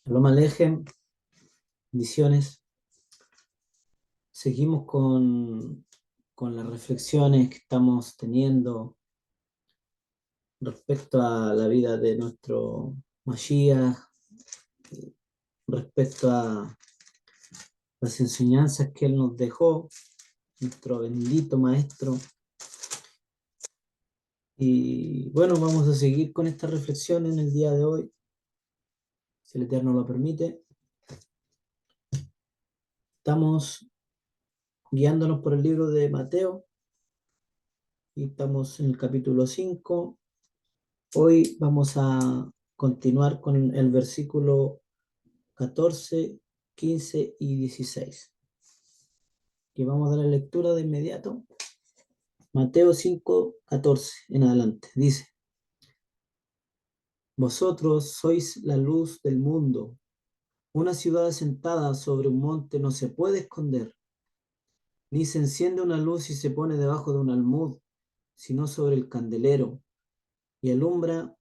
Shalom Alejem, bendiciones. Seguimos con las reflexiones que estamos teniendo respecto a la vida de nuestro Mashiach, respecto a las enseñanzas que él nos dejó, nuestro bendito maestro. Y bueno, vamos a seguir con esta reflexión en el día de hoy, si el Eterno lo permite. Estamos guiándonos por el libro de Mateo y estamos en el capítulo 5. Hoy vamos a continuar con el versículo 14, 15 y 16. Y vamos a dar la lectura de inmediato. Mateo 5, 14 en adelante. Dice: Vosotros sois la luz del mundo. Una ciudad asentada sobre un monte no se puede esconder, ni se enciende una luz y se pone debajo de un almud, sino sobre el candelero, y alumbra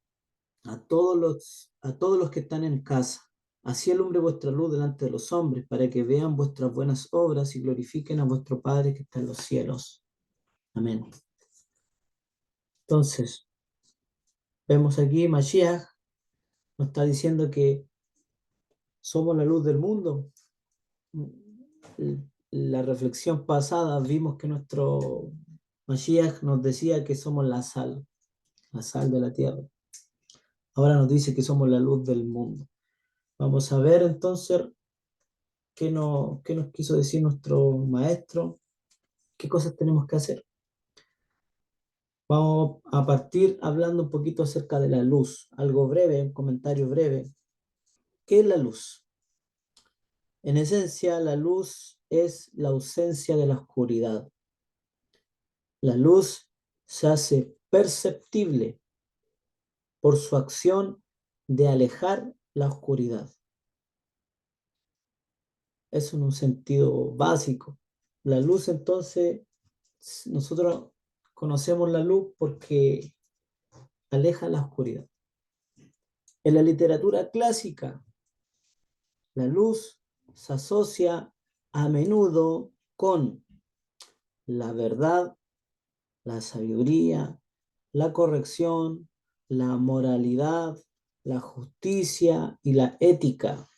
a todos los que están en casa. Así alumbre vuestra luz delante de los hombres, para que vean vuestras buenas obras y glorifiquen a vuestro Padre que está en los cielos. Amén. Entonces, vemos aquí, Mashiach nos está diciendo que somos la luz del mundo. La reflexión pasada vimos que nuestro Mashiach nos decía que somos la sal de la tierra. Ahora nos dice que somos la luz del mundo. Vamos a ver entonces qué nos quiso decir nuestro maestro, qué cosas tenemos que hacer. Vamos a partir hablando un poquito acerca de la luz, algo breve, un comentario breve. ¿Qué es la luz? En esencia, la luz es la ausencia de la oscuridad. La luz se hace perceptible por su acción de alejar la oscuridad. Eso en un sentido básico. La luz, entonces, nosotros conocemos la luz porque aleja la oscuridad. En la literatura clásica, la luz se asocia a menudo con la verdad, la sabiduría, la corrección, la moralidad, la justicia y la ética.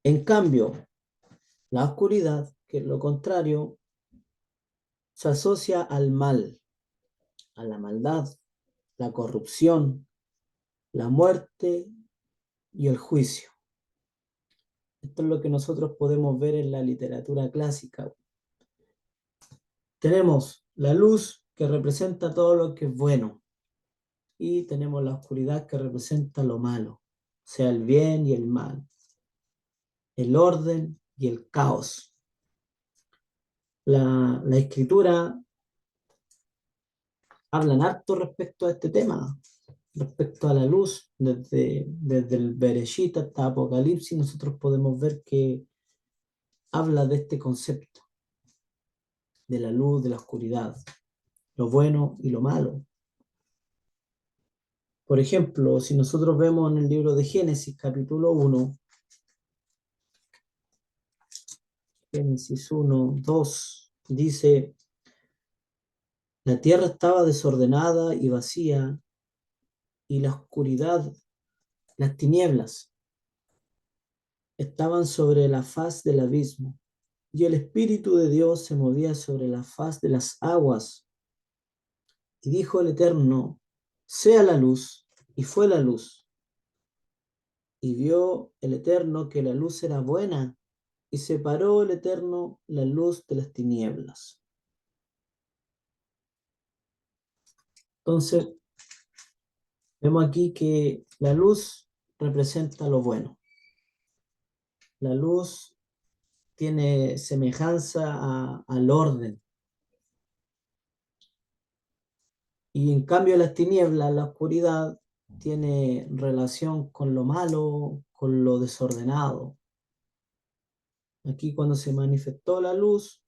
En cambio, la oscuridad, que es lo contrario, se asocia al mal, a la maldad, la corrupción, la muerte y el juicio. Esto es lo que nosotros podemos ver en la literatura clásica. Tenemos la luz que representa todo lo que es bueno y tenemos la oscuridad que representa lo malo, o sea, el bien y el mal, el orden y el caos. La escritura hablan harto respecto a este tema, respecto a la luz, desde el Bereshit hasta Apocalipsis, nosotros podemos ver que habla de este concepto, de la luz, de la oscuridad, lo bueno y lo malo. Por ejemplo, si nosotros vemos en el libro de Génesis, capítulo 1, Génesis 1, 2, dice: la tierra estaba desordenada y vacía, y la oscuridad, las tinieblas, estaban sobre la faz del abismo, y el Espíritu de Dios se movía sobre la faz de las aguas. Y dijo el Eterno: sea la luz, y fue la luz. Y vio el Eterno que la luz era buena, y separó el Eterno la luz de las tinieblas. Entonces, vemos aquí que la luz representa lo bueno. La luz tiene semejanza al orden. Y en cambio las tinieblas, la oscuridad, tiene relación con lo malo, con lo desordenado. Aquí cuando se manifestó la luz,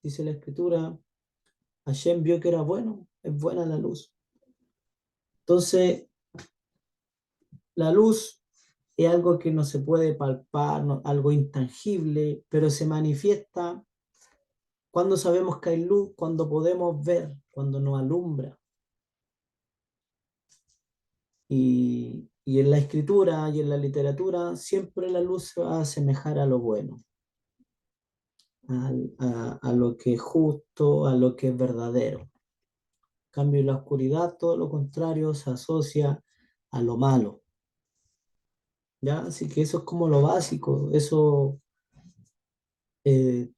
dice la Escritura, Hashem vio que era bueno, es buena la luz. Entonces, La luz es algo que no se puede palpar, algo intangible, pero se manifiesta cuando sabemos que hay luz, cuando podemos ver, cuando nos alumbra. Y en la escritura y en la literatura siempre la luz se va a asemejar a lo bueno, a lo que es justo, a lo que es verdadero. En cambio, en la oscuridad, todo lo contrario, se asocia a lo malo. ¿Ya? Así que eso es como lo básico, eso eh,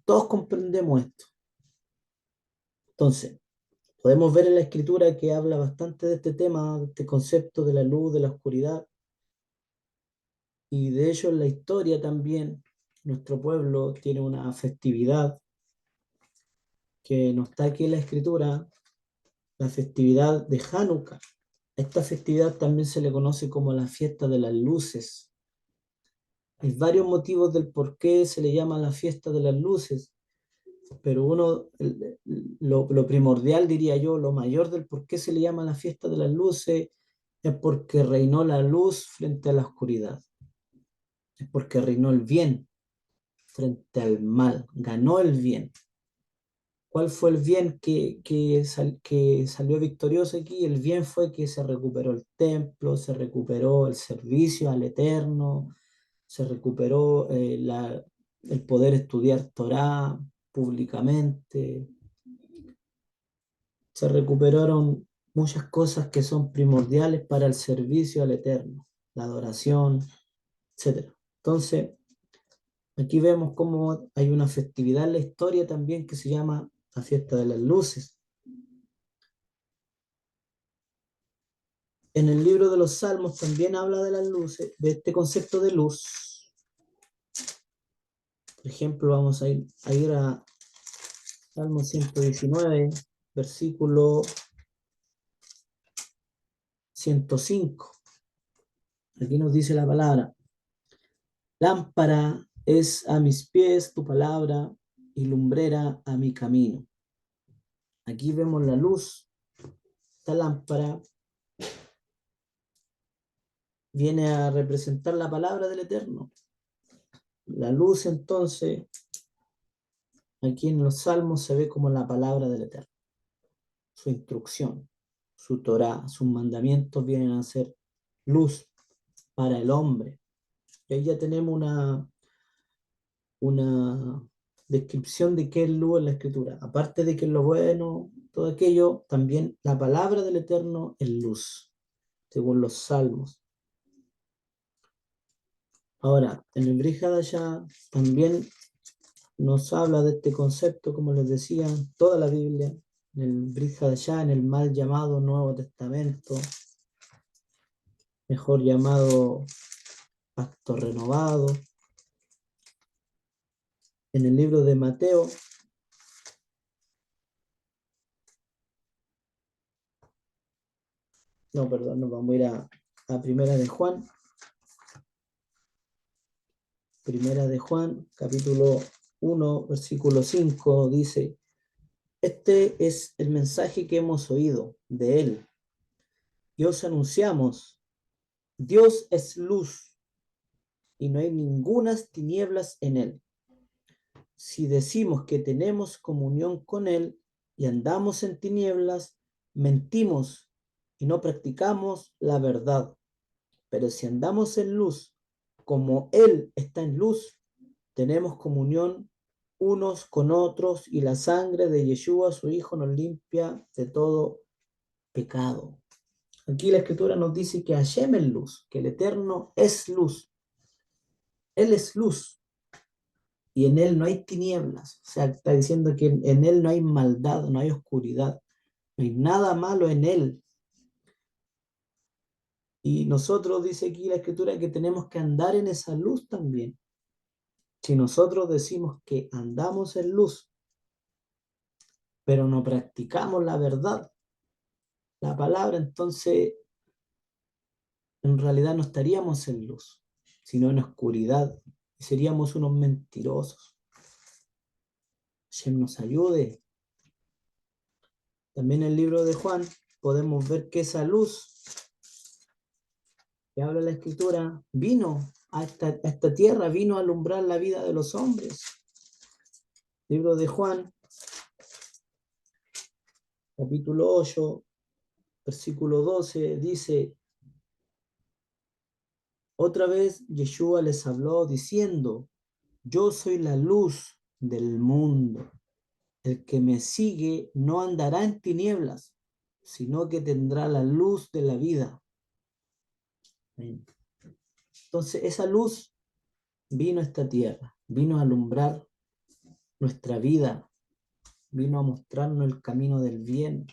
todos comprendemos esto. Entonces, podemos ver en la escritura que habla bastante de este tema, de este concepto de la luz, de la oscuridad, y de hecho en la historia también nuestro pueblo tiene una festividad que no está aquí en la escritura, la festividad de Hanukkah. Esta festividad también se le conoce como la fiesta de las luces. Hay varios motivos del por qué se le llama la fiesta de las luces, pero lo primordial, diría yo, lo mayor del por qué se le llama la fiesta de las luces es porque reinó la luz frente a la oscuridad, es porque reinó el bien frente al mal, ganó el bien. ¿Cuál fue el bien que salió victorioso aquí? El bien fue que se recuperó el templo, se recuperó el servicio al Eterno, se recuperó el poder estudiar Torá públicamente, se recuperaron muchas cosas que son primordiales para el servicio al Eterno, la adoración, etc. Entonces, aquí vemos cómo hay una festividad en la historia también que se llama la fiesta de las luces. En el libro de los Salmos también habla de las luces, de este concepto de luz. Por ejemplo, vamos a ir a Salmo 119, versículo 105. Aquí nos dice la palabra: lámpara es a mis pies tu palabra y lumbrera a mi camino. Aquí vemos la luz. Esta lámpara viene a representar la palabra del Eterno. La luz, entonces, aquí en los Salmos se ve como la palabra del Eterno. Su instrucción, su Torá, sus mandamientos vienen a ser luz para el hombre. Y ahí ya tenemos una descripción de qué es luz en la Escritura. Aparte de que es lo bueno, todo aquello, también la palabra del Eterno es luz, según los Salmos. Ahora, en el Brit Hadashah también nos habla de este concepto, como les decía, toda la Biblia, en el Brit Hadashah, en el mal llamado Nuevo Testamento, mejor llamado Pacto Renovado. En el libro de Mateo, no, perdón, nos vamos a ir a Primera de Juan. Primera de Juan, capítulo 1, versículo 5, dice: este es el mensaje que hemos oído de él y os anunciamos: Dios es luz y no hay ningunas tinieblas en él. Si decimos que tenemos comunión con él y andamos en tinieblas, mentimos y no practicamos la verdad. Pero si andamos en luz, como él está en luz, tenemos comunión unos con otros y la sangre de Yeshua, su Hijo, nos limpia de todo pecado. Aquí la Escritura nos dice que Hashem es luz, que el Eterno es luz. Él es luz y en Él no hay tinieblas. O sea, está diciendo que en Él no hay maldad, no hay oscuridad, no hay nada malo en Él. Y nosotros, dice aquí la Escritura, que tenemos que andar en esa luz también. Si nosotros decimos que andamos en luz, pero no practicamos la verdad, la palabra, entonces en realidad no estaríamos en luz, sino en oscuridad. Y seríamos unos mentirosos. Hashem nos ayude. También en el libro de Juan podemos ver que esa luz que habla la Escritura, vino a esta tierra, vino a alumbrar la vida de los hombres. Libro de Juan, capítulo 8, versículo 12, dice: otra vez Yeshua les habló diciendo: yo soy la luz del mundo. El que me sigue no andará en tinieblas, sino que tendrá la luz de la vida. Entonces, esa luz vino a esta tierra, vino a alumbrar nuestra vida, vino a mostrarnos el camino del bien,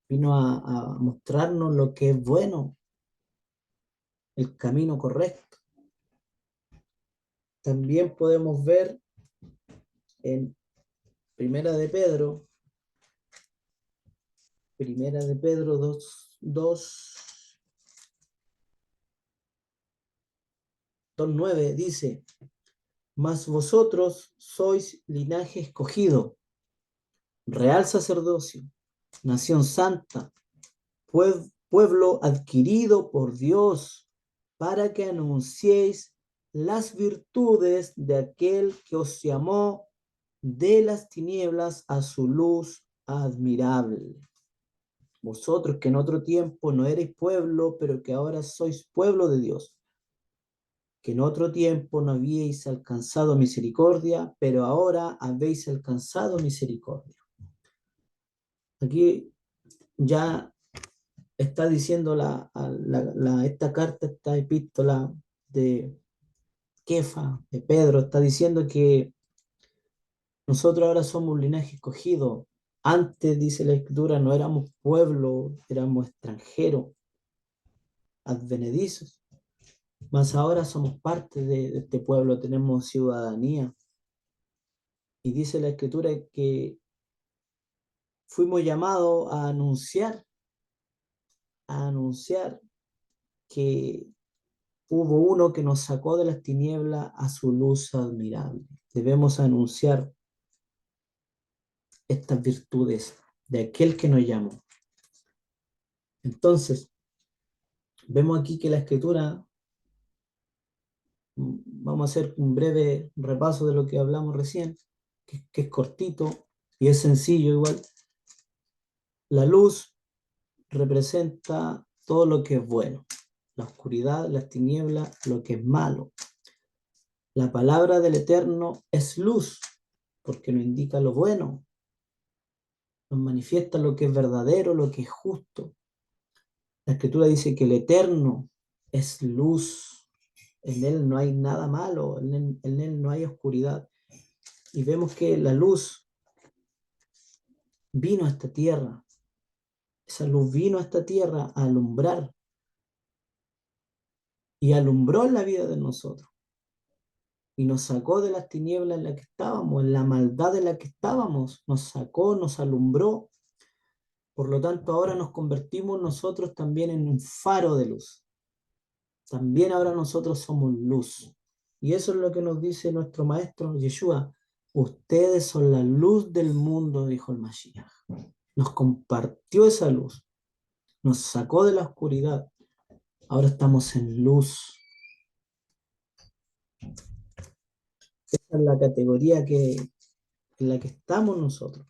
vino a mostrarnos lo que es bueno, el camino correcto. También podemos ver en Primera de Pedro 2:9 dice: mas vosotros sois linaje escogido, real sacerdocio, nación santa, pueblo adquirido por Dios, para que anunciéis las virtudes de aquel que os llamó de las tinieblas a su luz admirable. Vosotros que en otro tiempo no erais pueblo, pero que ahora sois pueblo de Dios, que en otro tiempo no habíais alcanzado misericordia, pero ahora habéis alcanzado misericordia. Aquí ya está diciendo esta carta, esta epístola de Kefa, de Pedro, está diciendo que nosotros ahora somos un linaje escogido. Antes, dice la Escritura, no éramos pueblo, éramos extranjeros, advenedizos, mas ahora somos parte de este pueblo, tenemos ciudadanía. Y dice la Escritura que fuimos llamados a anunciar que hubo uno que nos sacó de las tinieblas a su luz admirable. Debemos anunciar estas virtudes de aquel que nos llamó. Entonces, vemos aquí que la Escritura, vamos a hacer un breve repaso de lo que hablamos recién, que es cortito y es sencillo igual. La luz representa todo lo que es bueno, la oscuridad, las tinieblas, lo que es malo. La palabra del Eterno es luz, porque nos indica lo bueno, nos manifiesta lo que es verdadero, lo que es justo. La Escritura dice que el Eterno es luz, en Él no hay nada malo, en Él no hay oscuridad. Y vemos que la luz vino a esta tierra, esa luz vino a esta tierra a alumbrar y alumbró la vida de nosotros. Y nos sacó de las tinieblas en las que estábamos, en la maldad en la que estábamos, nos sacó, nos alumbró. Por lo tanto, ahora nos convertimos nosotros también en un faro de luz. También ahora nosotros somos luz. Y eso es lo que nos dice nuestro maestro Yeshua. Ustedes son la luz del mundo, dijo el Mashiach. Nos compartió esa luz, nos sacó de la oscuridad. Ahora estamos en luz. Esa es la categoría en la que estamos nosotros.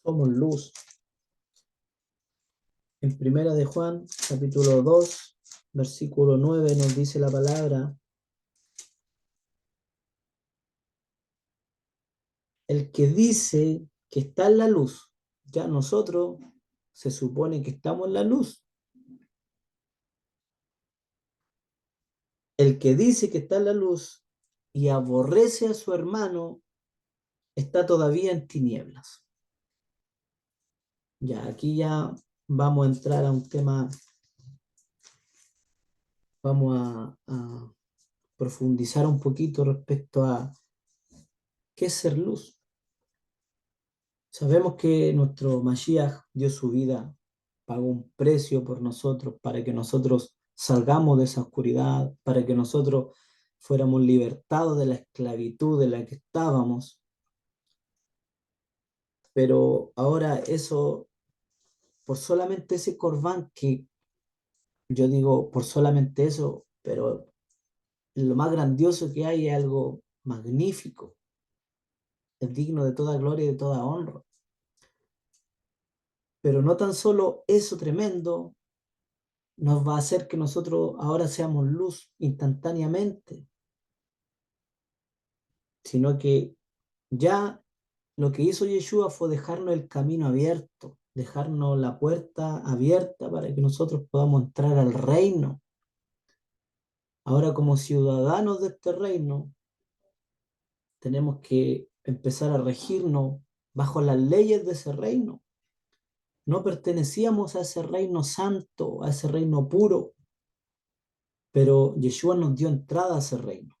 Somos luz. En Primera de Juan, capítulo 2, versículo 9, nos dice la palabra: el que dice que está en la luz, ya nosotros se supone que estamos en la luz. El que dice que está en la luz y aborrece a su hermano está todavía en tinieblas. Ya, aquí ya vamos a entrar a un tema, vamos a profundizar un poquito respecto a qué es ser luz. Sabemos que nuestro Mashiach dio su vida, pagó un precio por nosotros para que nosotros salgamos de esa oscuridad, para que nosotros fuéramos libertados de la esclavitud de la que estábamos. Pero ahora eso, por solamente ese corbán que yo digo por solamente eso, pero lo más grandioso que hay es algo magnífico, es digno de toda gloria y de toda honra. Pero no tan solo eso tremendo nos va a hacer que nosotros ahora seamos luz instantáneamente, sino que ya lo que hizo Yeshua fue dejarnos el camino abierto, dejarnos la puerta abierta para que nosotros podamos entrar al reino. Ahora, como ciudadanos de este reino, tenemos que empezar a regirnos bajo las leyes de ese reino. No pertenecíamos a ese reino santo, a ese reino puro, pero Yeshua nos dio entrada a ese reino.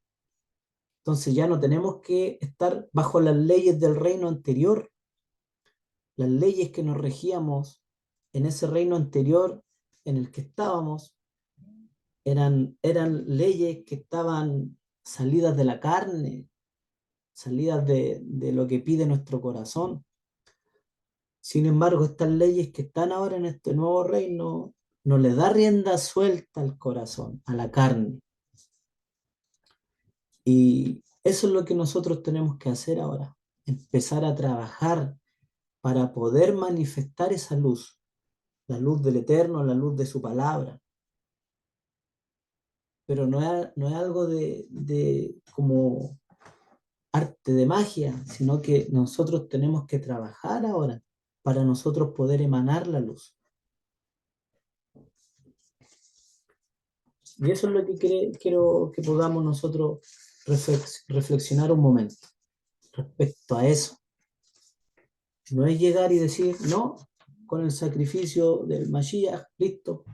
Entonces ya no tenemos que estar bajo las leyes del reino anterior. Las leyes que nos regíamos en ese reino anterior en el que estábamos eran leyes que estaban salidas de la carne, salidas de lo que pide nuestro corazón. Sin embargo, estas leyes que están ahora en este nuevo reino no le da rienda suelta al corazón, a la carne. Y eso es lo que nosotros tenemos que hacer ahora, empezar a trabajar para poder manifestar esa luz, la luz del Eterno, la luz de su palabra. Pero no es algo de como arte de magia, sino que nosotros tenemos que trabajar ahora para nosotros poder emanar la luz. Y eso es lo que quiero que podamos nosotros reflexionar un momento respecto a eso. No es llegar y decir, no, con el sacrificio del Mashiach, listo,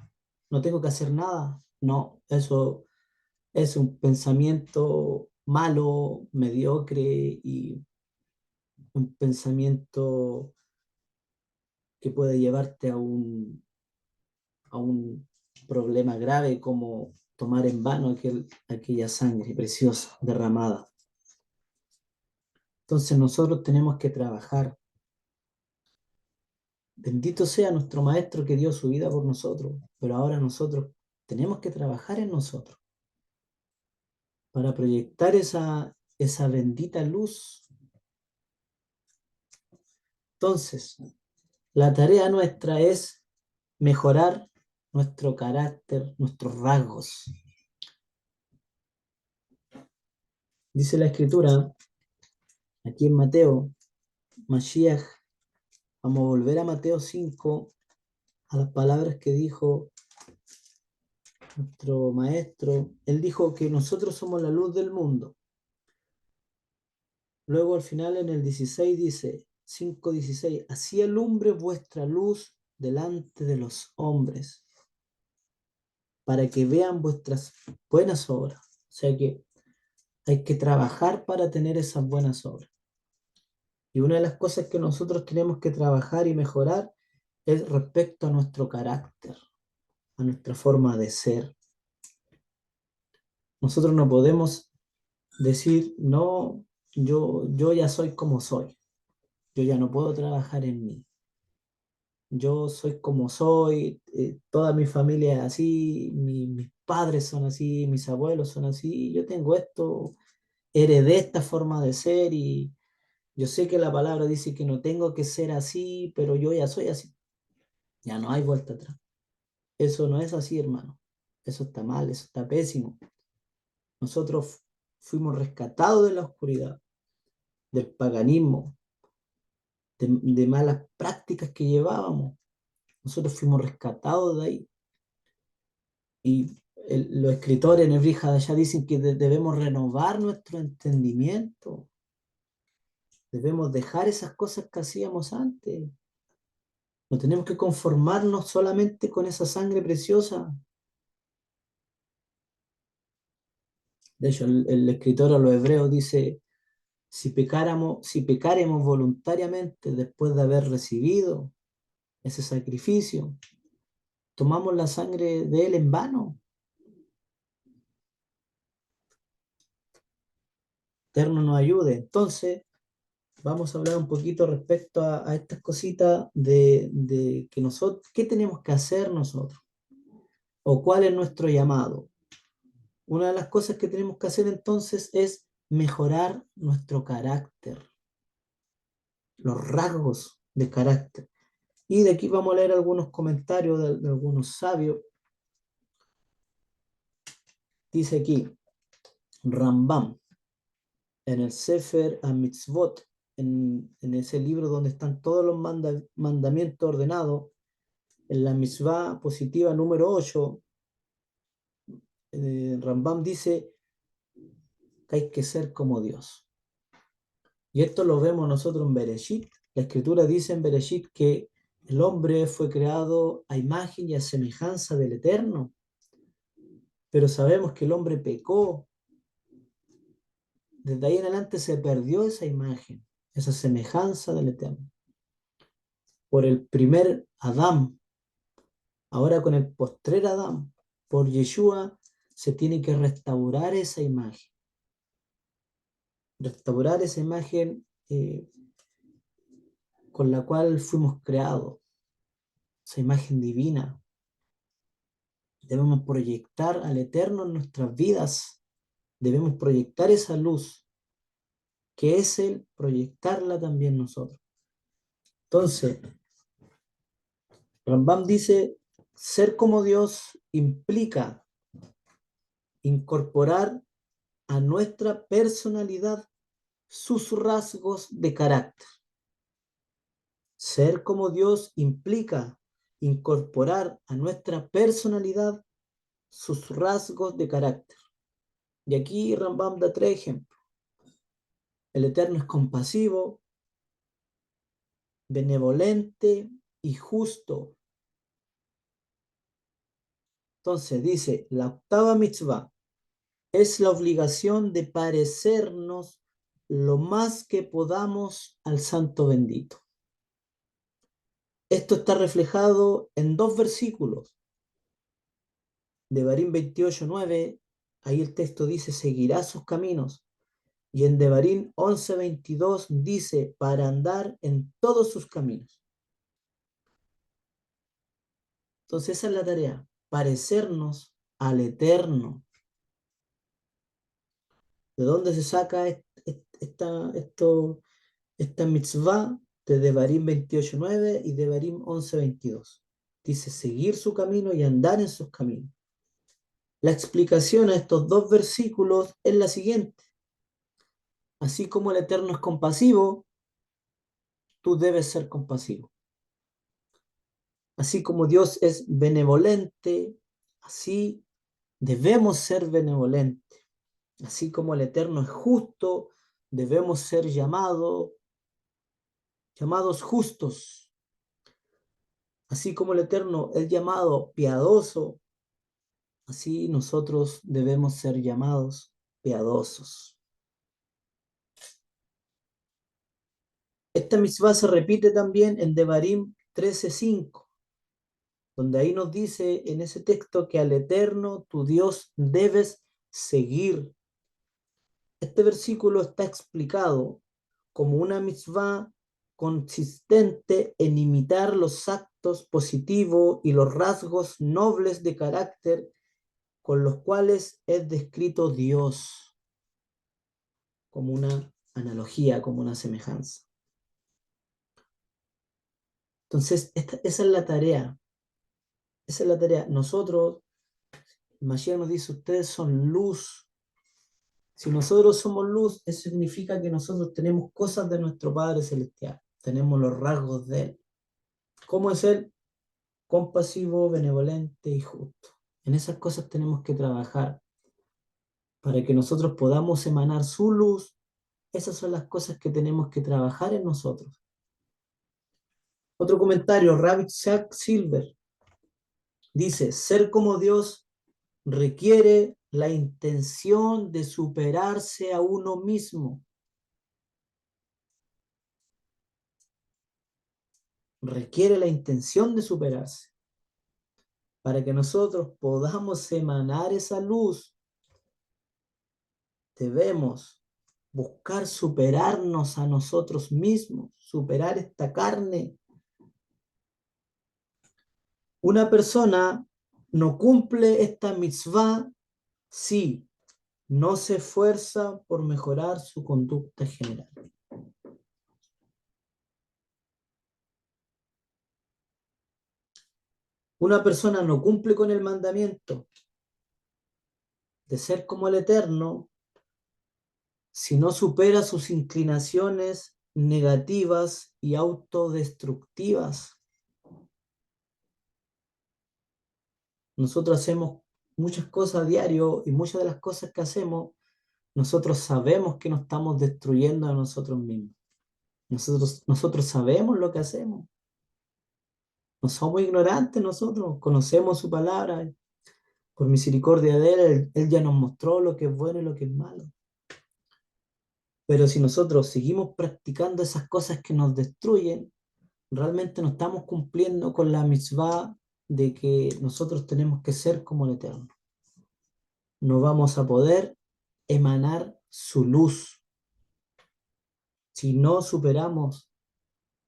no tengo que hacer nada. No, eso es un pensamiento malo, mediocre y un pensamiento que puede llevarte a un problema grave como tomar en vano aquella sangre preciosa derramada. Entonces nosotros tenemos que trabajar. Bendito sea nuestro Maestro que dio su vida por nosotros, pero ahora nosotros tenemos que trabajar en nosotros para proyectar esa bendita luz. Entonces, la tarea nuestra es mejorar nuestro carácter, nuestros rasgos. Dice la Escritura, aquí en Mateo, Mashiach, vamos a volver a Mateo 5, a las palabras que dijo nuestro maestro. Él dijo que nosotros somos la luz del mundo. Luego al final en el 16 dice, 5:16, así alumbre vuestra luz delante de los hombres, para que vean vuestras buenas obras. O sea que hay que trabajar para tener esas buenas obras. Y una de las cosas que nosotros tenemos que trabajar y mejorar es respecto a nuestro carácter, a nuestra forma de ser. Nosotros no podemos decir, no, yo ya soy como soy, yo ya no puedo trabajar en mí. Yo soy como soy, toda mi familia es así, mis padres son así, mis abuelos son así, yo tengo esto, heredé esta forma de ser y yo sé que la palabra dice que no tengo que ser así, pero yo ya soy así. Ya no hay vuelta atrás. Eso no es así, hermano. Eso está mal, eso está pésimo. Nosotros fuimos rescatados de la oscuridad, del paganismo, de malas prácticas que llevábamos. Nosotros fuimos rescatados de ahí. Y los escritores en Hebrí Hadashah dicen que debemos renovar nuestro entendimiento. Debemos dejar esas cosas que hacíamos antes. No tenemos que conformarnos solamente con esa sangre preciosa. De hecho, el escritor a los hebreos dice, si pecaremos voluntariamente después de haber recibido ese sacrificio, tomamos la sangre de él en vano. Eterno nos ayude. Entonces, vamos a hablar un poquito respecto a estas cositas de que nosotros, ¿qué tenemos que hacer nosotros? ¿O cuál es nuestro llamado? Una de las cosas que tenemos que hacer entonces es mejorar nuestro carácter, los rasgos de carácter. Y de aquí vamos a leer algunos comentarios de algunos sabios. Dice aquí, Rambam, en el Sefer HaMitzvot, en ese libro donde están todos los mandamientos ordenados, en la mitzvah positiva número 8, Rambam dice que hay que ser como Dios. Y esto lo vemos nosotros en Bereshit. La escritura dice en Bereshit que el hombre fue creado a imagen y a semejanza del Eterno, pero sabemos que el hombre pecó. Desde ahí en adelante se perdió esa imagen, esa semejanza del Eterno. Por el primer Adán, ahora con el postrer Adán, por Yeshua, se tiene que restaurar esa imagen. Restaurar esa imagen con la cual fuimos creados, esa imagen divina. Debemos proyectar al Eterno en nuestras vidas. Debemos proyectar esa luz, que es Él, proyectarla también nosotros. Entonces, Rambam dice, ser como Dios implica incorporar a nuestra personalidad sus rasgos de carácter. Ser como Dios implica incorporar a nuestra personalidad sus rasgos de carácter. Y aquí Rambam da 3 ejemplos. El Eterno es compasivo, benevolente y justo. Entonces dice, la octava mitzvah es la obligación de parecernos lo más que podamos al Santo Bendito. Esto está reflejado en 2 versículos. Devarim 28:9, ahí el texto dice, seguirá sus caminos. Y en Devarim 11:22 dice, para andar en todos sus caminos. Entonces esa es la tarea, parecernos al Eterno. ¿De dónde se saca esta mitzvah? De Devarim 28:9 y Devarim 11:22. Dice, seguir su camino y andar en sus caminos. La explicación a estos 2 versículos es la siguiente. Así como el Eterno es compasivo, tú debes ser compasivo. Así como Dios es benevolente, así debemos ser benevolentes. Así como el Eterno es justo, debemos ser llamados justos. Así como el Eterno es llamado piadoso, así nosotros debemos ser llamados piadosos. Esta mitzvah se repite también en Devarim 13:5, donde ahí nos dice en ese texto que al Eterno, tu Dios, debes seguir. Este versículo está explicado como una mitzvah consistente en imitar los actos positivos y los rasgos nobles de carácter con los cuales es descrito Dios, como una analogía, como una semejanza. Entonces, esa es la tarea. Esa es la tarea. Nosotros, Mashiach nos dice, ustedes son luz. Si nosotros somos luz, eso significa que nosotros tenemos cosas de nuestro Padre Celestial. Tenemos los rasgos de Él. ¿Cómo es Él? Compasivo, benevolente y justo. En esas cosas tenemos que trabajar para que nosotros podamos emanar su luz. Esas son las cosas que tenemos que trabajar en nosotros. Otro comentario, Rabbi Jack Silver dice, ser como Dios requiere la intención de superarse a uno mismo. Requiere la intención de superarse. Para que nosotros podamos emanar esa luz, debemos buscar superarnos a nosotros mismos, superar esta carne. Una persona no cumple esta mitzvah si no se esfuerza por mejorar su conducta general. Una persona no cumple con el mandamiento de ser como el Eterno si no supera sus inclinaciones negativas y autodestructivas. Nosotros hacemos muchas cosas a diario y muchas de las cosas que hacemos, nosotros sabemos que nos estamos destruyendo a nosotros mismos. Nosotros sabemos lo que hacemos. No somos ignorantes nosotros, conocemos su palabra. Por misericordia de Él ya nos mostró lo que es bueno y lo que es malo. Pero si nosotros seguimos practicando esas cosas que nos destruyen, realmente no estamos cumpliendo con la mitzvah de que nosotros tenemos que ser como el Eterno. No vamos a poder emanar su luz si no superamos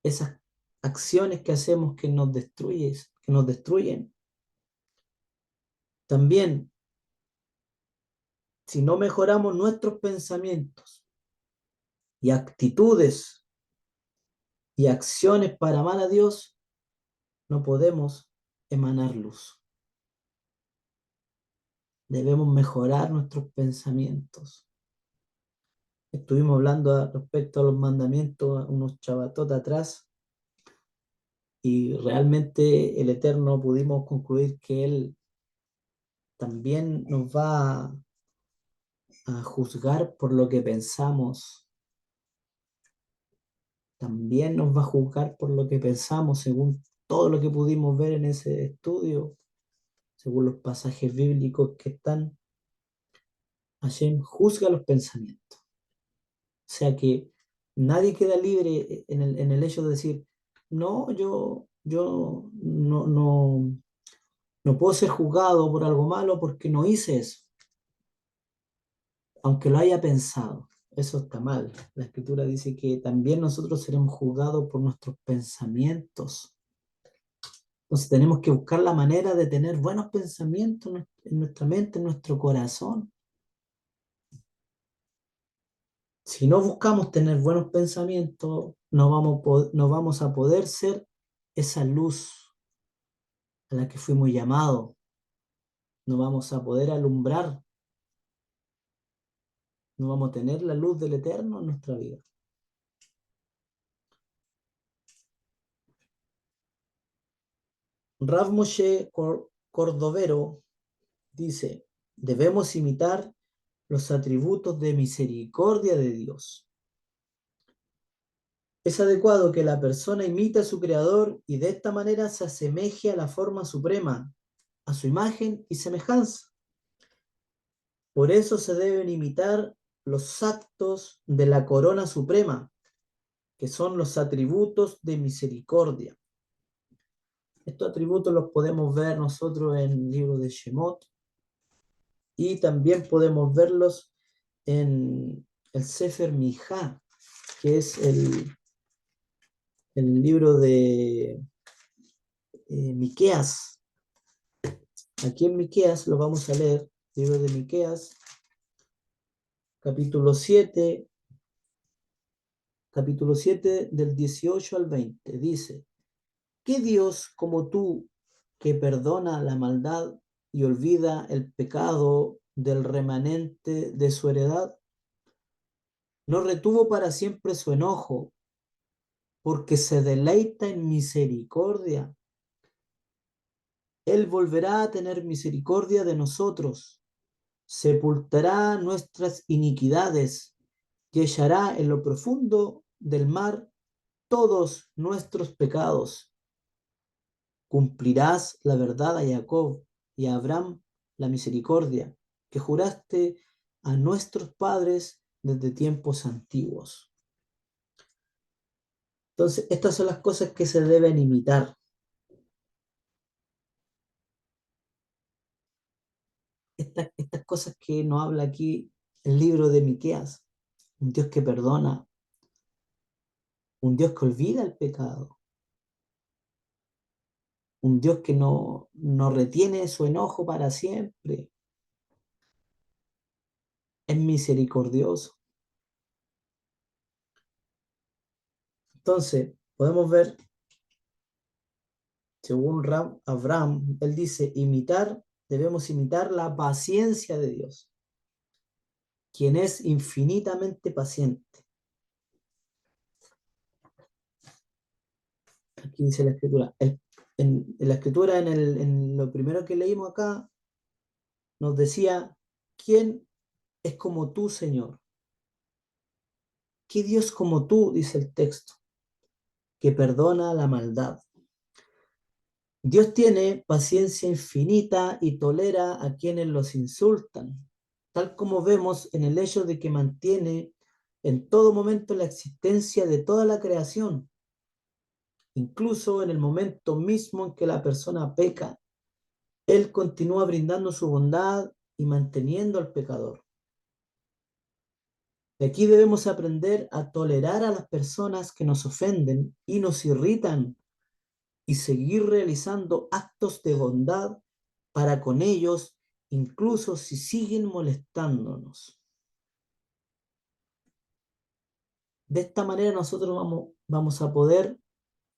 esas acciones que hacemos que nos destruyen. También, si no mejoramos nuestros pensamientos y actitudes y acciones para amar a Dios, no podemos emanar luz. Debemos mejorar nuestros pensamientos. Estuvimos hablando respecto a los mandamientos unos chabatotes atrás y realmente el Eterno pudimos concluir que Él también nos va a juzgar por lo que pensamos. También nos va a juzgar por lo que pensamos según todo lo que pudimos ver en ese estudio, según los pasajes bíblicos que están. Hashem juzga los pensamientos. O sea que nadie queda libre en el hecho de decir, no, yo no puedo ser juzgado por algo malo porque no hice eso, aunque lo haya pensado. Eso está mal. La Escritura dice que también nosotros seremos juzgados por nuestros pensamientos. Entonces tenemos que buscar la manera de tener buenos pensamientos en nuestra mente, en nuestro corazón. Si no buscamos tener buenos pensamientos, no vamos a poder ser esa luz a la que fuimos llamados. No vamos a poder alumbrar, no vamos a tener la luz del Eterno en nuestra vida. Rav Moshe Cordovero dice, debemos imitar los atributos de misericordia de Dios. Es adecuado que la persona imite a su Creador y de esta manera se asemeje a la forma suprema, a su imagen y semejanza. Por eso se deben imitar los actos de la corona suprema, que son los atributos de misericordia. Estos atributos los podemos ver nosotros en el libro de Shemot y también podemos verlos en el Sefer Mijá, que es el libro de Miqueas. Aquí en Miqueas lo vamos a leer, libro de Miqueas, capítulo 7 del 18 al 20. Dice, ¿qué Dios como tú que perdona la maldad y olvida el pecado del remanente de su heredad? No retuvo para siempre su enojo, porque se deleita en misericordia. Él volverá a tener misericordia de nosotros, sepultará nuestras iniquidades y echará en lo profundo del mar todos nuestros pecados. Cumplirás la verdad a Jacob y a Abraham la misericordia que juraste a nuestros padres desde tiempos antiguos. Entonces, estas son las cosas que se deben imitar. Estas cosas que nos habla aquí el libro de Miqueas. Un Dios que perdona, un Dios que olvida el pecado. un Dios que no retiene su enojo para siempre, es misericordioso. Entonces, podemos ver, según Abraham, él dice, debemos imitar la paciencia de Dios, quien es infinitamente paciente. Aquí dice la escritura. En la escritura, en lo primero que leímos acá, nos decía, ¿quién es como tú, Señor? ¿Qué Dios como tú? Dice el texto, que perdona la maldad. Dios tiene paciencia infinita y tolera a quienes los insultan, tal como vemos en el hecho de que mantiene en todo momento la existencia de toda la creación, incluso en el momento mismo en que la persona peca. Él continúa brindando su bondad y manteniendo al pecador. De aquí debemos aprender a tolerar a las personas que nos ofenden y nos irritan y seguir realizando actos de bondad para con ellos, incluso si siguen molestándonos. De esta manera nosotros vamos a poder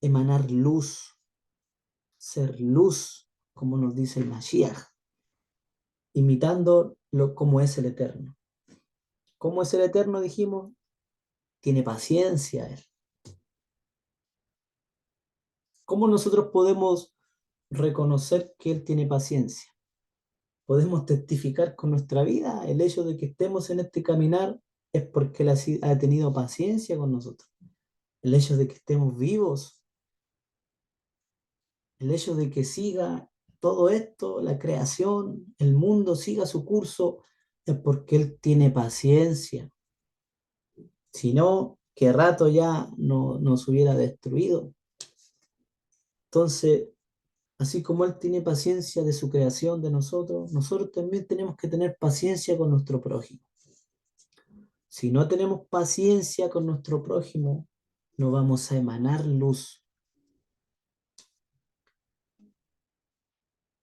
emanar luz, ser luz, como nos dice el Mashiach, imitando como es el Eterno. ¿Cómo es el Eterno? Dijimos, tiene paciencia Él. ¿Cómo nosotros podemos reconocer que Él tiene paciencia? Podemos testificar con nuestra vida el hecho de que estemos en este caminar es porque Él ha tenido paciencia con nosotros. El hecho de que estemos vivos, el hecho de que siga todo esto, la creación, el mundo siga su curso, es porque Él tiene paciencia. Si no, qué rato ya no nos hubiera destruido. Entonces, así como Él tiene paciencia de su creación, de nosotros, nosotros también tenemos que tener paciencia con nuestro prójimo. Si no tenemos paciencia con nuestro prójimo, no vamos a emanar luz.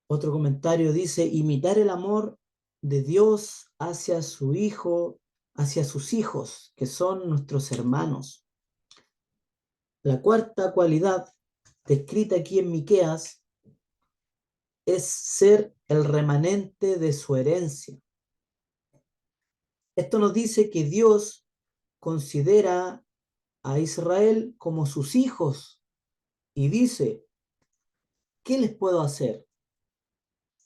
Otro comentario dice, imitar el amor de Dios hacia su Hijo, hacia sus hijos, que son nuestros hermanos. La cuarta cualidad descrita aquí en Miqueas es ser el remanente de su herencia. Esto nos dice que Dios considera a Israel como sus hijos y dice, ¿qué les puedo hacer?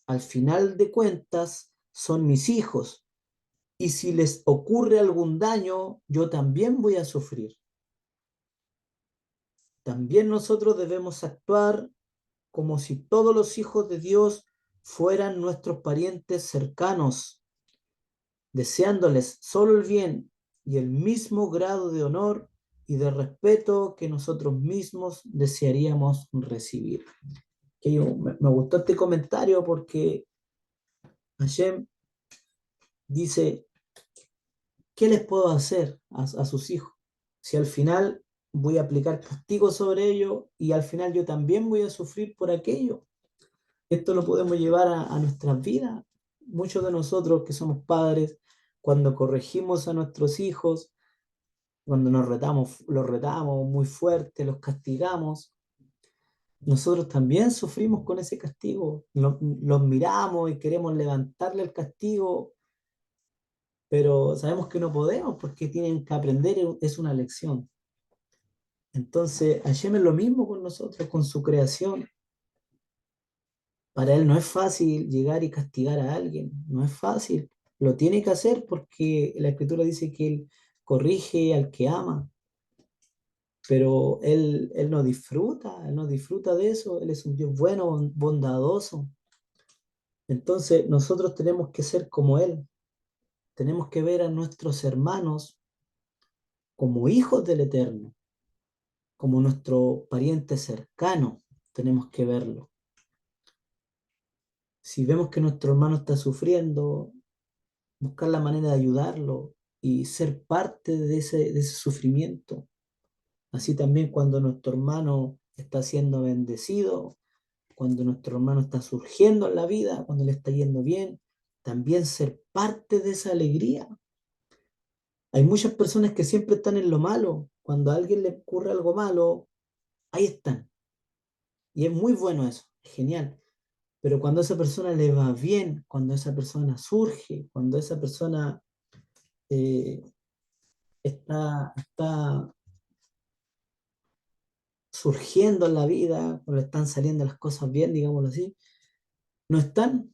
Al final de cuentas, son mis hijos y si les ocurre algún daño, yo también voy a sufrir. También nosotros debemos actuar como si todos los hijos de Dios fueran nuestros parientes cercanos, deseándoles solo el bien y el mismo grado de honor y de respeto que nosotros mismos desearíamos recibir. Me gustó este comentario porque Hashem dice, ¿qué les puedo hacer a sus hijos? Si al final voy a aplicar castigo sobre ellos y al final yo también voy a sufrir por aquello. Esto lo podemos llevar a nuestras vidas. Muchos de nosotros que somos padres, cuando corregimos a nuestros hijos, cuando los retamos muy fuerte, los castigamos, nosotros también sufrimos con ese castigo. Los miramos y queremos levantarle el castigo, pero sabemos que no podemos porque tienen que aprender, es una lección. Entonces, Hashem es lo mismo con nosotros, con su creación. Para Él no es fácil llegar y castigar a alguien, no es fácil. Lo tiene que hacer porque la Escritura dice que Él corrige al que ama, pero Él no disfruta de eso, Él es un Dios bueno, bondadoso. Entonces, nosotros tenemos que ser como Él, tenemos que ver a nuestros hermanos como hijos del Eterno, como nuestro pariente cercano, tenemos que verlo. Si vemos que nuestro hermano está sufriendo, buscar la manera de ayudarlo y ser parte de ese sufrimiento. Así también cuando nuestro hermano está siendo bendecido, cuando nuestro hermano está surgiendo en la vida, cuando le está yendo bien, también ser parte de esa alegría. Hay muchas personas que siempre están en lo malo. Cuando a alguien le ocurre algo malo, ahí están. Y es muy bueno eso, es genial. Pero cuando a esa persona le va bien, cuando esa persona surge, cuando esa persona eh, está surgiendo en la vida, cuando le están saliendo las cosas bien, digámoslo así, no están,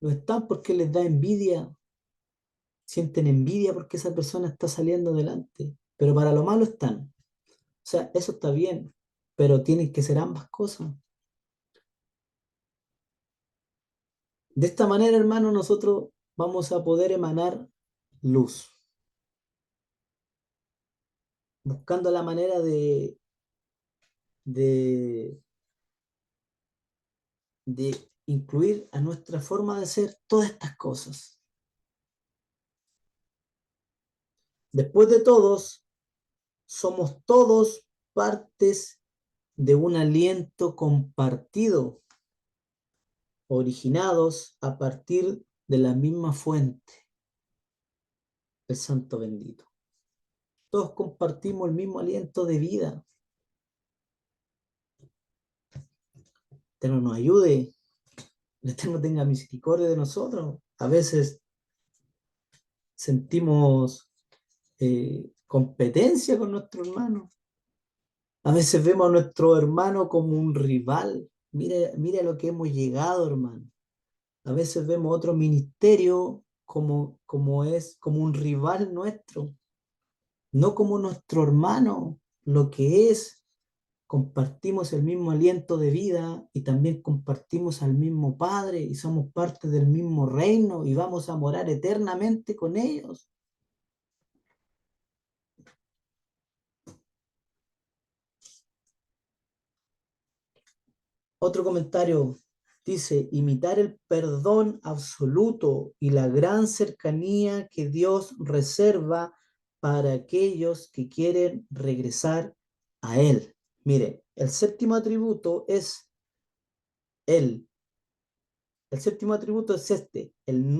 no están porque les da envidia, sienten envidia porque esa persona está saliendo adelante, pero para lo malo están. O sea, eso está bien, pero tienen que ser ambas cosas. De esta manera, hermano, nosotros vamos a poder emanar luz, buscando la manera de, de incluir a nuestra forma de ser todas estas cosas. Después de todos, somos todos partes de un aliento compartido, originados a partir de la misma fuente, el Santo bendito. Todos compartimos el mismo aliento de vida. El Eterno nos ayude, el Eterno tenga misericordia de nosotros. A veces sentimos competencia con nuestro hermano. A veces vemos a nuestro hermano como un rival. Mire, mire a lo que hemos llegado, hermano. A veces vemos otro ministerio como un rival nuestro, no como nuestro hermano, lo que es. Compartimos el mismo aliento de vida y también compartimos al mismo Padre y somos parte del mismo reino y vamos a morar eternamente con ellos. Otro comentario dice, imitar el perdón absoluto y la gran cercanía que Dios reserva para aquellos que quieren regresar a Él. Mire, el séptimo atributo es Él. El séptimo atributo es este. Él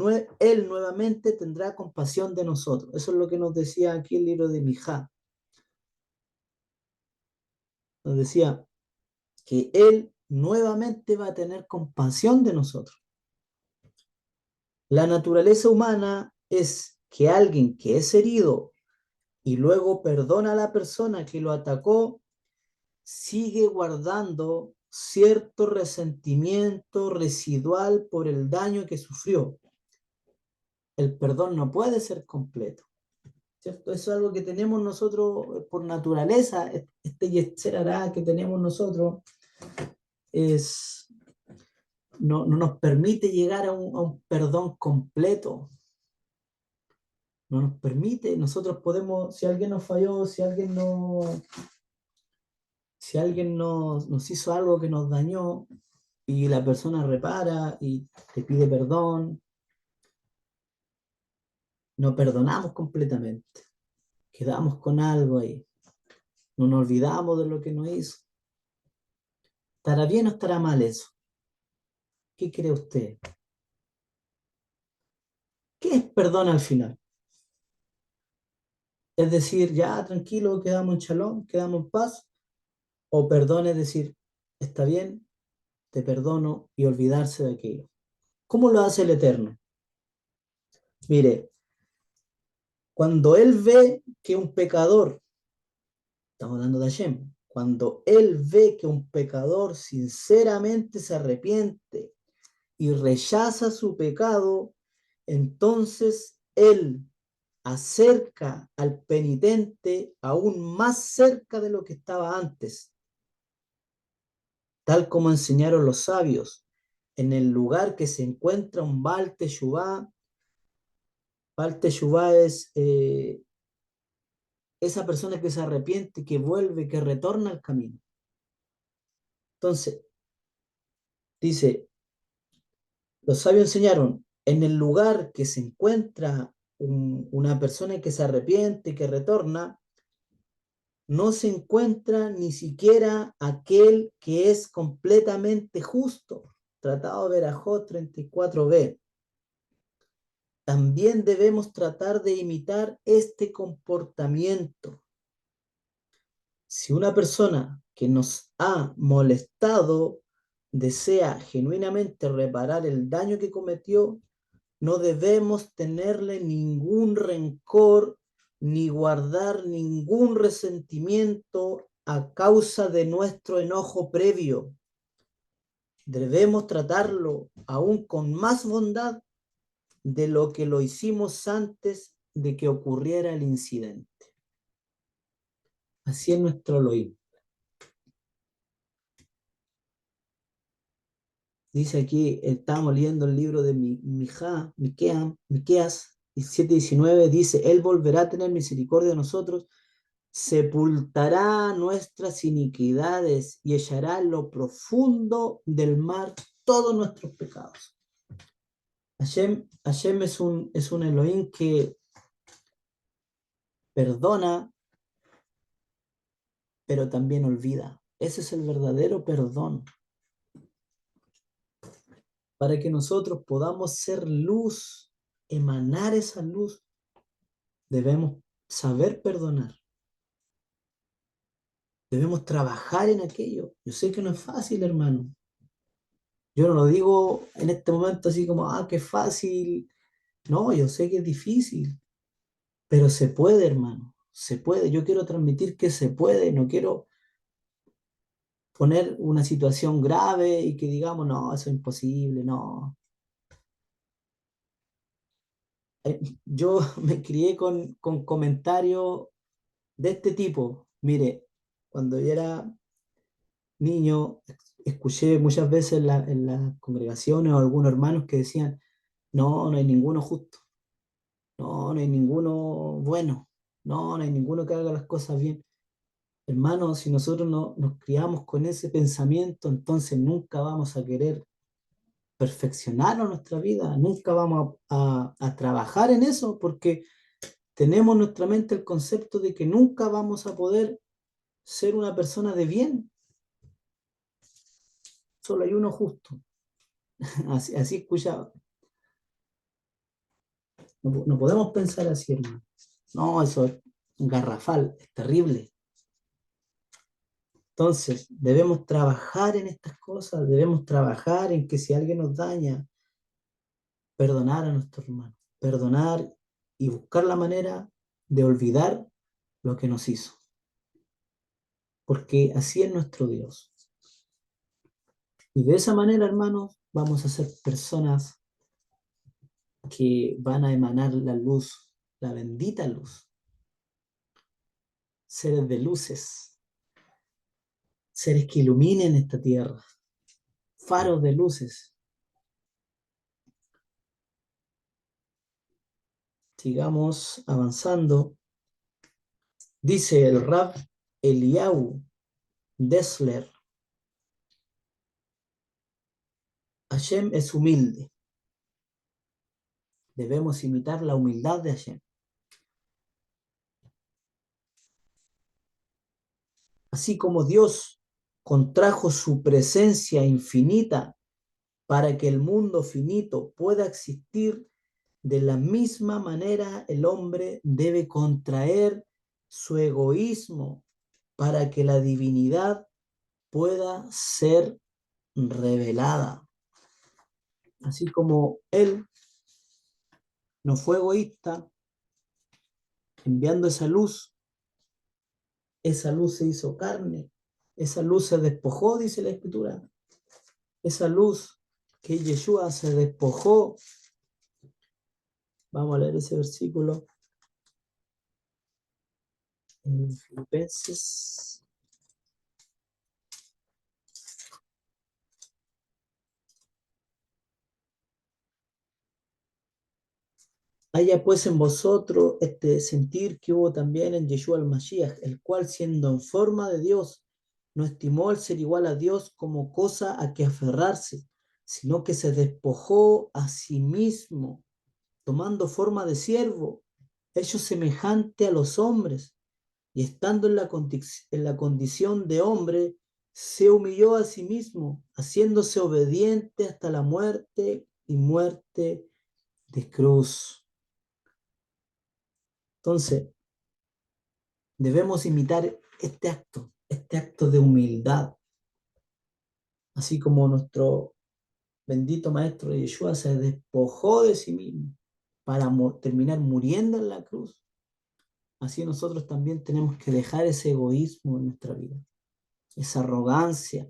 nuevamente tendrá compasión de nosotros. Eso es lo que nos decía aquí el libro de Mijá. Nos decía que Él nuevamente va a tener compasión de nosotros. La naturaleza humana es que alguien que es herido y luego perdona a la persona que lo atacó, sigue guardando cierto resentimiento residual por el daño que sufrió. El perdón no puede ser completo, ¿cierto? Eso es algo que tenemos nosotros por naturaleza. Este yetzer hará que tenemos nosotros es, no nos permite llegar a un perdón completo. No nos permite, nosotros podemos, si alguien nos falló, si alguien nos hizo algo que nos dañó y la persona repara y te pide perdón, no perdonamos completamente, quedamos con algo ahí, no nos olvidamos de lo que nos hizo. ¿Estará bien o estará mal eso? ¿Qué cree usted? ¿Qué es perdón al final? Es decir, ya tranquilo, quedamos en shalom, quedamos en paz, o perdón es decir, está bien, te perdono y olvidarse de aquello. ¿Cómo lo hace el Eterno? Mire, cuando Él ve que un pecador, estamos hablando de Hashem, cuando Él ve que un pecador sinceramente se arrepiente y rechaza su pecado, entonces Él acerca al penitente aún más cerca de lo que estaba antes, tal como enseñaron los sabios. En el lugar que se encuentra un Baal Teshuvá es esa persona que se arrepiente, que vuelve, que retorna al camino. Entonces, dice, los sabios enseñaron, en el lugar que se encuentra una persona que se arrepiente, que retorna, no se encuentra ni siquiera aquel que es completamente justo. Tratado de Berajot 34b. También debemos tratar de imitar este comportamiento. Si una persona que nos ha molestado desea genuinamente reparar el daño que cometió, no debemos tenerle ningún rencor ni guardar ningún resentimiento a causa de nuestro enojo previo. Debemos tratarlo aún con más bondad de lo que lo hicimos antes de que ocurriera el incidente. Así es nuestro Elohim. Dice aquí, estamos leyendo el libro de Miqueas 7:19, dice, Él volverá a tener misericordia de nosotros, sepultará nuestras iniquidades y echará en lo profundo del mar todos nuestros pecados. Hashem es un Elohim que perdona, pero también olvida. Ese es el verdadero perdón. Para que nosotros podamos ser luz, emanar esa luz, debemos saber perdonar. Debemos trabajar en aquello. Yo sé que no es fácil, hermano. Yo no lo digo en este momento así como, qué fácil. No, yo sé que es difícil, pero se puede, hermano. Se puede. Yo quiero transmitir que se puede. No quiero poner una situación grave y que digamos, no, eso es imposible, no. Yo me crié con comentarios de este tipo. Mire, cuando yo era niño, escuché muchas veces en las congregaciones o algunos hermanos que decían, no, no hay ninguno justo, no, no hay ninguno bueno, no, no hay ninguno que haga las cosas bien. Hermanos, si nosotros no nos criamos con ese pensamiento, entonces nunca vamos a querer perfeccionar nuestra vida, nunca vamos a trabajar en eso, porque tenemos en nuestra mente el concepto de que nunca vamos a poder ser una persona de bien. Solo hay uno justo. Así escuchaba. No podemos pensar así, hermano. No, eso es garrafal, es terrible. Entonces, debemos trabajar en estas cosas, debemos trabajar en que si alguien nos daña, perdonar a nuestro hermano, perdonar y buscar la manera de olvidar lo que nos hizo. Porque así es nuestro Dios. Y de esa manera, hermanos, vamos a ser personas que van a emanar la luz, la bendita luz, seres de luces, seres que iluminen esta tierra, faros de luces. Sigamos avanzando. Dice el Rab Eliyahu Dessler, Hashem es humilde. Debemos imitar la humildad de Hashem. Así como Dios contrajo su presencia infinita para que el mundo finito pueda existir, de la misma manera el hombre debe contraer su egoísmo para que la divinidad pueda ser revelada. Así como Él no fue egoísta, enviando esa luz se hizo carne, esa luz se despojó, dice la Escritura, esa luz que Yeshua se despojó. Vamos a leer ese versículo en Filipenses. Haya pues en vosotros este sentir que hubo también en Yeshua el Mashiach, el cual siendo en forma de Dios, no estimó el ser igual a Dios como cosa a que aferrarse, sino que se despojó a sí mismo, tomando forma de siervo, hecho semejante a los hombres, y estando en la condición de hombre, se humilló a sí mismo, haciéndose obediente hasta la muerte y muerte de cruz. Entonces, debemos imitar este acto de humildad, así como nuestro bendito Maestro Yeshua se despojó de sí mismo para terminar muriendo en la cruz. Así nosotros también tenemos que dejar ese egoísmo en nuestra vida, esa arrogancia.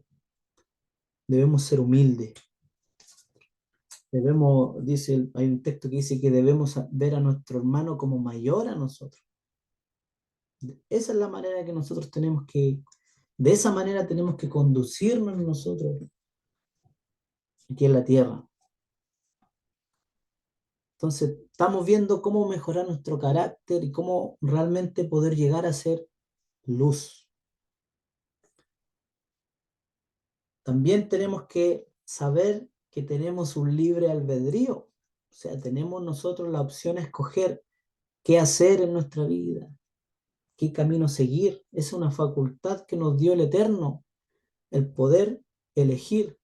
Debemos ser humildes. Hay un texto que dice que debemos ver a nuestro hermano como mayor a nosotros. Esa es la manera que nosotros de esa manera tenemos que conducirnos nosotros aquí en la tierra. Entonces, estamos viendo cómo mejorar nuestro carácter y cómo realmente poder llegar a ser luz. También tenemos que saber que tenemos un libre albedrío. O sea, tenemos nosotros la opción de escoger qué hacer en nuestra vida, qué camino seguir. Es una facultad que nos dio el Eterno, el poder elegir.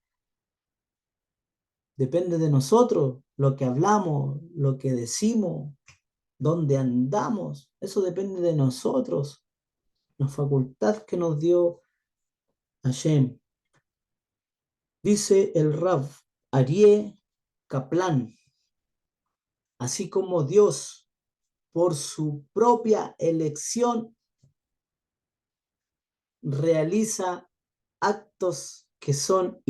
Depende de nosotros lo que hablamos, lo que decimos, dónde andamos. Eso depende de nosotros. La facultad que nos dio Hashem. Dice el Rav Aryeh Kaplan, así como Dios, por su propia elección, realiza actos que son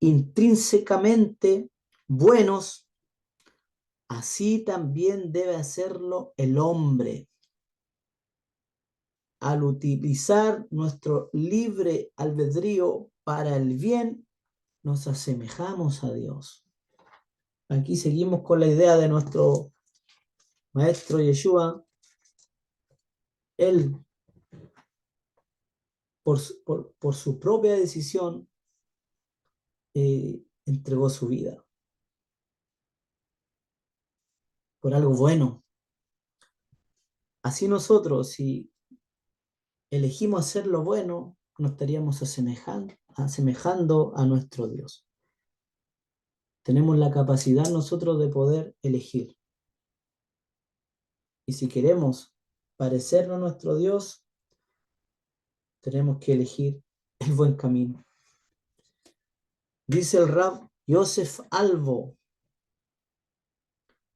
intrínsecamente buenos, así también debe hacerlo el hombre. Al utilizar nuestro libre albedrío para el bien, nos asemejamos a Dios. Aquí seguimos con la idea de nuestro maestro Yeshua. Él, por su propia decisión, entregó su vida por algo bueno. Así nosotros, si elegimos hacer lo bueno, nos estaríamos asemejando a nuestro Dios. Tenemos la capacidad nosotros de poder elegir. Y si queremos parecernos a nuestro Dios, tenemos que elegir el buen camino. Dice el Rab Yosef Albo,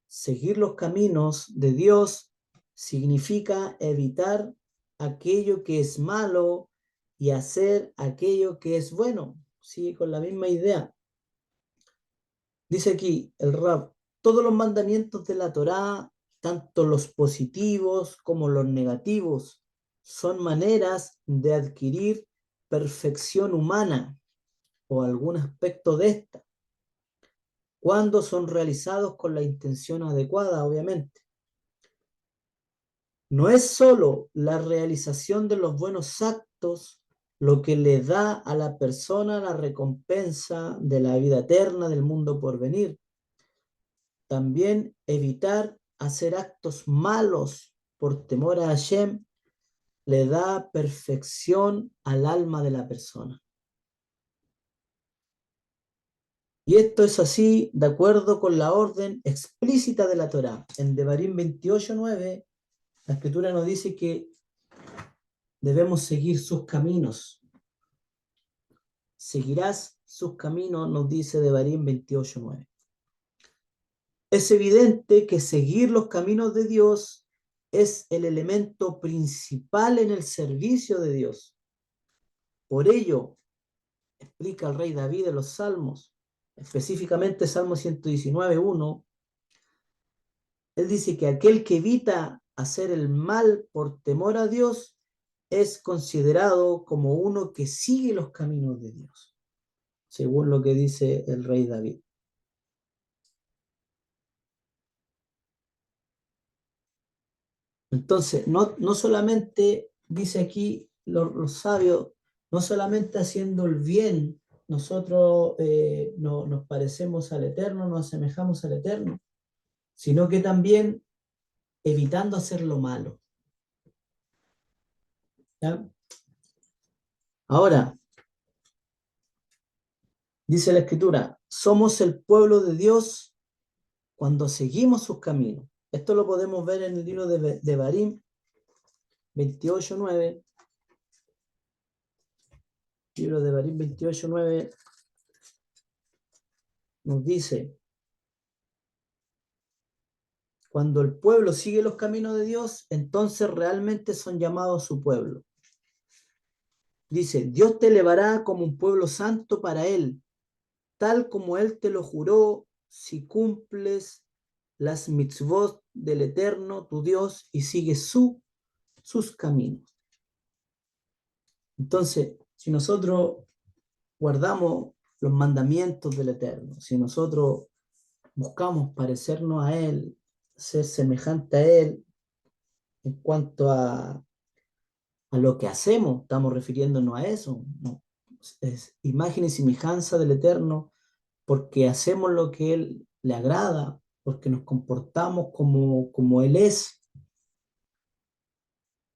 seguir los caminos de Dios significa evitar aquello que es malo y hacer aquello que es bueno. Sigue con la misma idea. Dice aquí el Rab, todos los mandamientos de la Torá, tanto los positivos como los negativos, son maneras de adquirir perfección humana o algún aspecto de esta, cuando son realizados con la intención adecuada, obviamente. No es solo la realización de los buenos actos lo que le da a la persona la recompensa de la vida eterna del mundo por venir. También evitar hacer actos malos por temor a Hashem le da perfección al alma de la persona. Y esto es así de acuerdo con la orden explícita de la Torá. En Devarim 28:9, la Escritura nos dice que debemos seguir sus caminos. Seguirás sus caminos, nos dice Devarim 28:9. Es evidente que seguir los caminos de Dios es el elemento principal en el servicio de Dios. Por ello, explica el rey David en los Salmos, específicamente Salmo 119:1, él dice que aquel que evita hacer el mal por temor a Dios es considerado como uno que sigue los caminos de Dios, según lo que dice el rey David. Entonces, no solamente, dice aquí los sabios, no solamente haciendo el bien, nosotros nos parecemos al Eterno, nos asemejamos al Eterno, sino que también evitando hacer lo malo. ¿Ya? Ahora, dice la Escritura, somos el pueblo de Dios cuando seguimos sus caminos. Esto lo podemos ver en el libro de Barim 28:9. Libro de Barim 28:9 nos dice, cuando el pueblo sigue los caminos de Dios, entonces realmente son llamados su pueblo. Dice, Dios te elevará como un pueblo santo para Él, tal como Él te lo juró, si cumples las mitzvot del Eterno, tu Dios, y sigues sus caminos. Entonces, si nosotros guardamos los mandamientos del Eterno, si nosotros buscamos parecernos a Él, ser semejante a Él en cuanto a lo que hacemos, estamos refiriéndonos a eso, ¿no? Es imagen y semejanza del Eterno, porque hacemos lo que Él le agrada, porque nos comportamos como Él es.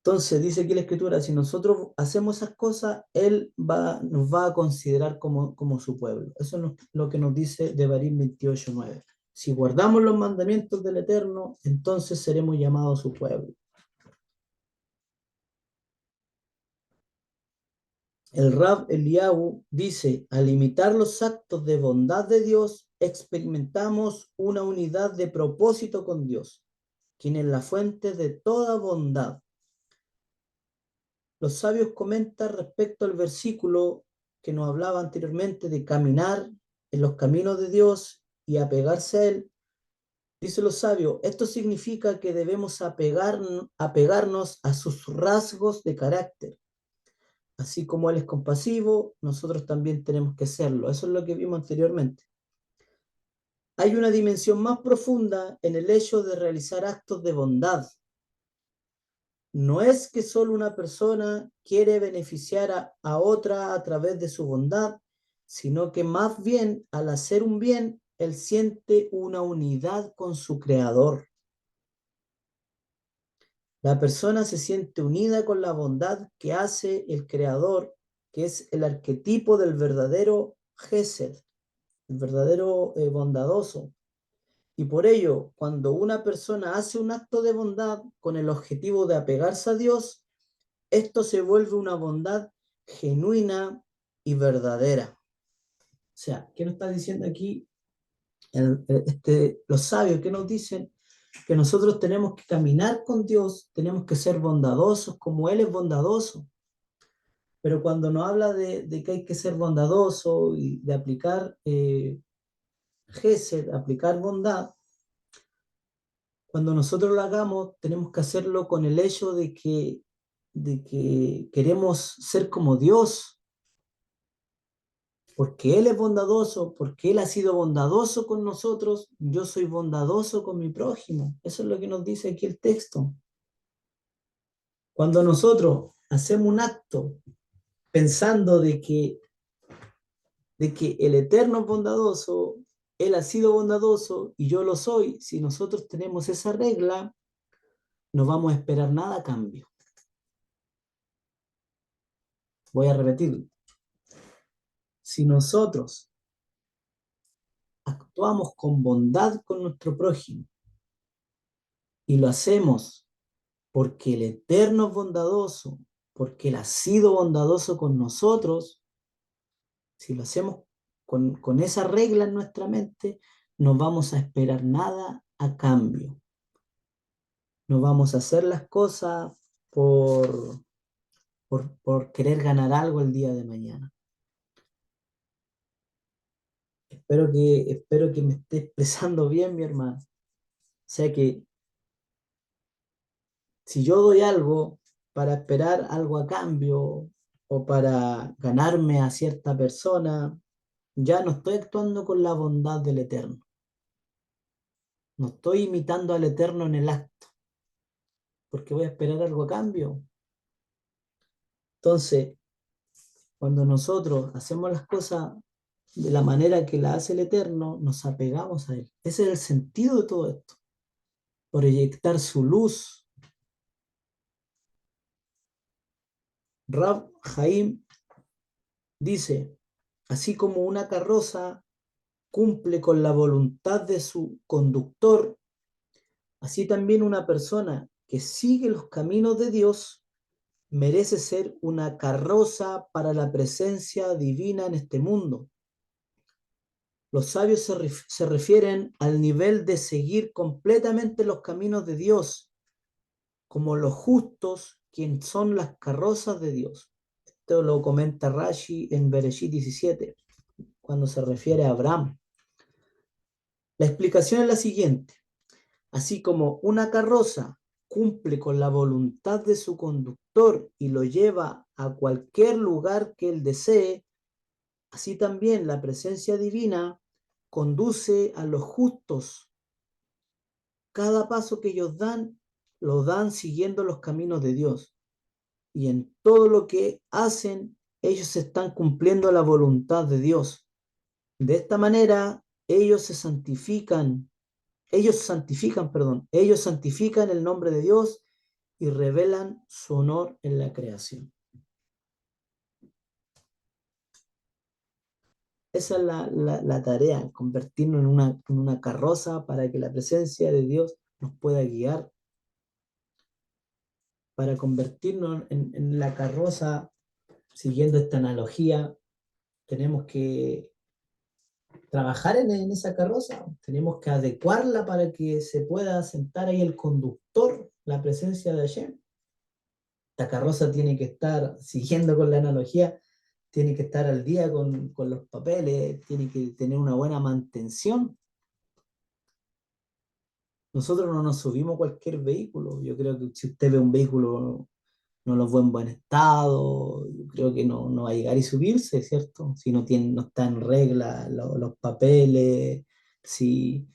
Entonces, dice aquí la Escritura, si nosotros hacemos esas cosas, Él nos va a considerar como su pueblo. Eso es lo que nos dice Devarim 28:9. Si guardamos los mandamientos del Eterno, entonces seremos llamados su pueblo. El Rab Eliyahu dice, al imitar los actos de bondad de Dios, experimentamos una unidad de propósito con Dios, quien es la fuente de toda bondad. Los sabios comentan respecto al versículo que nos hablaba anteriormente de caminar en los caminos de Dios y apegarse a Él. Dice los sabios, esto significa que debemos apegarnos a sus rasgos de carácter. Así como Él es compasivo, nosotros también tenemos que serlo. Eso es lo que vimos anteriormente. Hay una dimensión más profunda en el hecho de realizar actos de bondad. No es que solo una persona quiere beneficiar a otra a través de su bondad, sino que más bien al hacer un bien, él siente una unidad con su creador. La persona se siente unida con la bondad que hace el creador, que es el arquetipo del verdadero Gesed, el verdadero bondadoso. Y por ello, cuando una persona hace un acto de bondad con el objetivo de apegarse a Dios, esto se vuelve una bondad genuina y verdadera. O sea, ¿qué nos está diciendo aquí los sabios? ¿Qué nos dicen? Que nosotros tenemos que caminar con Dios, tenemos que ser bondadosos como Él es bondadoso. Pero cuando nos habla de que hay que ser bondadoso y de aplicar gesed, aplicar bondad, cuando nosotros lo hagamos, tenemos que hacerlo con el hecho de que queremos ser como Dios, porque Él es bondadoso, porque Él ha sido bondadoso con nosotros, yo soy bondadoso con mi prójimo. Eso es lo que nos dice aquí el texto. Cuando nosotros hacemos un acto pensando de que el Eterno es bondadoso, Él ha sido bondadoso y yo lo soy, si nosotros tenemos esa regla, no vamos a esperar nada a cambio. Voy a repetirlo. Si nosotros actuamos con bondad con nuestro prójimo y lo hacemos porque el Eterno es bondadoso, porque Él ha sido bondadoso con nosotros, si lo hacemos con esa regla en nuestra mente, no vamos a esperar nada a cambio. No vamos a hacer las cosas por querer ganar algo el día de mañana. Espero que me esté expresando bien, mi hermano. O sea que si yo doy algo para esperar algo a cambio o para ganarme a cierta persona, ya no estoy actuando con la bondad del Eterno. No estoy imitando al Eterno en el acto, porque voy a esperar algo a cambio. Entonces, cuando nosotros hacemos las cosas de la manera que la hace el Eterno, nos apegamos a Él. Ese es el sentido de todo esto. Proyectar su luz, Rab Haim dice, así como una carroza cumple con la voluntad de su conductor, así también una persona que sigue los caminos de Dios merece ser una carroza para la presencia divina en este mundo. Los sabios se refieren al nivel de seguir completamente los caminos de Dios, como los justos, quienes son las carrozas de Dios. Esto lo comenta Rashi en Bereshit 17, cuando se refiere a Abraham. La explicación es la siguiente. Así como una carroza cumple con la voluntad de su conductor y lo lleva a cualquier lugar que él desee, así también la presencia divina conduce a los justos. Cada paso que ellos dan, lo dan siguiendo los caminos de Dios. Y en todo lo que hacen, ellos están cumpliendo la voluntad de Dios. De esta manera, ellos santifican el nombre de Dios y revelan su honor en la creación. Esa es la tarea, convertirnos en una carroza para que la presencia de Dios nos pueda guiar. Para convertirnos en la carroza, siguiendo esta analogía, tenemos que trabajar en esa carroza, tenemos que adecuarla para que se pueda sentar ahí el conductor, la presencia de Hashem. Esta carroza tiene que estar, siguiendo con la analogía, tiene que estar al día con los papeles, tiene que tener una buena mantención. Nosotros no nos subimos a cualquier vehículo. Yo creo que si usted ve un vehículo no lo ve en buen estado, yo creo que no va a llegar y subirse, ¿cierto? Si no está en regla los papeles, si,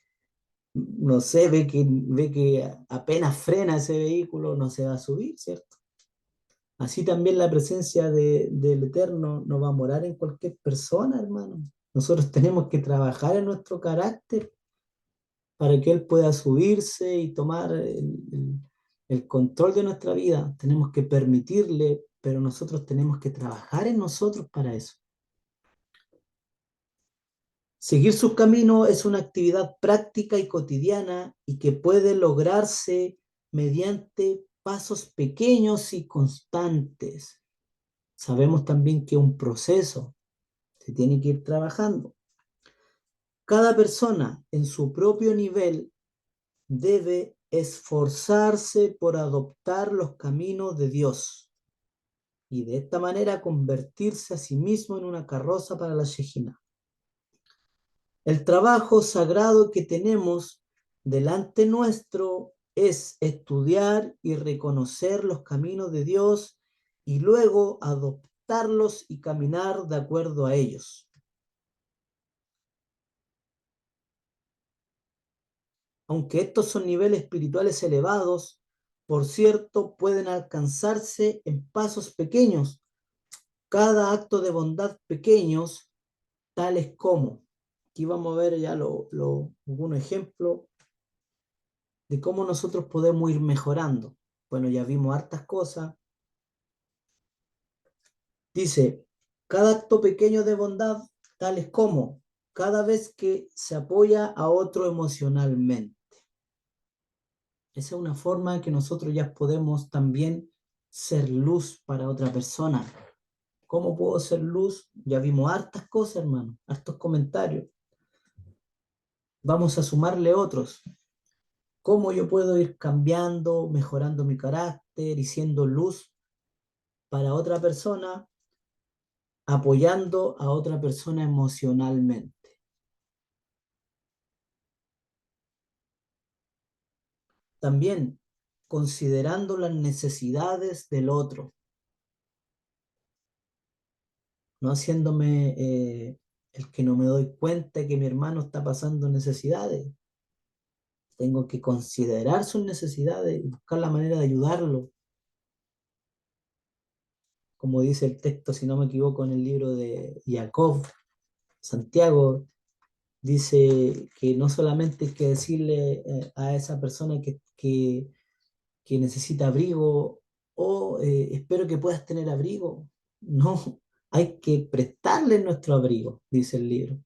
no sé, ve que apenas frena ese vehículo, no se va a subir, ¿cierto? Así también la presencia del Eterno no va a morar en cualquier persona, hermano. Nosotros tenemos que trabajar en nuestro carácter para que Él pueda subirse y tomar el control de nuestra vida. Tenemos que permitirle, pero nosotros tenemos que trabajar en nosotros para eso. Seguir sus caminos es una actividad práctica y cotidiana y que puede lograrse mediante pasos pequeños y constantes. Sabemos también que un proceso se tiene que ir trabajando. Cada persona en su propio nivel debe esforzarse por adoptar los caminos de Dios y de esta manera convertirse a sí mismo en una carroza para la Shejina. El trabajo sagrado que tenemos delante nuestro es estudiar y reconocer los caminos de Dios y luego adoptarlos y caminar de acuerdo a ellos. Aunque estos son niveles espirituales elevados, por cierto, pueden alcanzarse en pasos pequeños. Cada acto de bondad pequeños, tales como, aquí vamos a ver ya algunos ejemplos de cómo nosotros podemos ir mejorando. Bueno, ya vimos hartas cosas. Dice, cada acto pequeño de bondad, tales como cada vez que se apoya a otro emocionalmente. Esa es una forma en que nosotros ya podemos también ser luz para otra persona. ¿Cómo puedo ser luz? Ya vimos hartas cosas, hermano, hartos comentarios. Vamos a sumarle otros. ¿Cómo yo puedo ir cambiando, mejorando mi carácter y siendo luz para otra persona, apoyando a otra persona emocionalmente? También considerando las necesidades del otro, no haciéndome el que no me doy cuenta que mi hermano está pasando necesidades. Tengo que considerar sus necesidades y buscar la manera de ayudarlo. Como dice el texto, si no me equivoco, en el libro de Jacob, Santiago, dice que no solamente hay que decirle a esa persona que necesita abrigo oh, espero que puedas tener abrigo. No, hay que prestarle nuestro abrigo, dice el libro.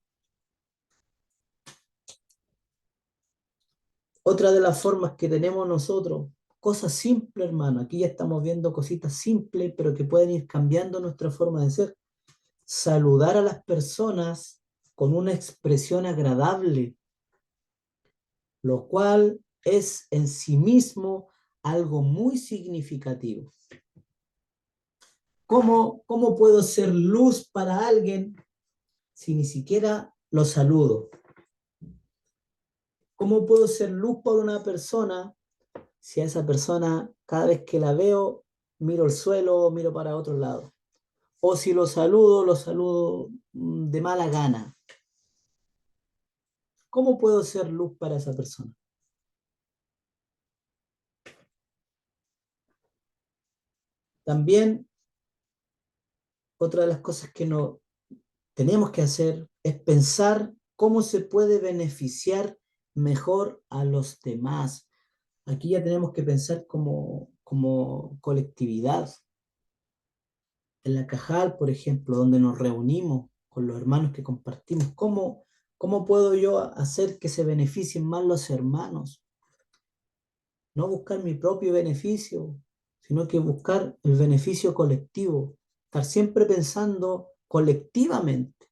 Otra de las formas que tenemos nosotros, cosas simples, hermano. Aquí ya estamos viendo cositas simples, pero que pueden ir cambiando nuestra forma de ser. Saludar a las personas con una expresión agradable, lo cual es en sí mismo algo muy significativo. ¿Cómo puedo ser luz para alguien si ni siquiera lo saludo? ¿Cómo puedo ser luz para una persona si a esa persona cada vez que la veo miro el suelo o miro para otro lado? O si lo saludo de mala gana. ¿Cómo puedo ser luz para esa persona? También otra de las cosas que no tenemos que hacer es pensar cómo se puede beneficiar mejor a los demás. Aquí ya tenemos que pensar como colectividad. En la Cajal, por ejemplo, donde nos reunimos con los hermanos que compartimos, ¿cómo puedo yo hacer que se beneficien más los hermanos? No buscar mi propio beneficio, sino que buscar el beneficio colectivo, estar siempre pensando colectivamente.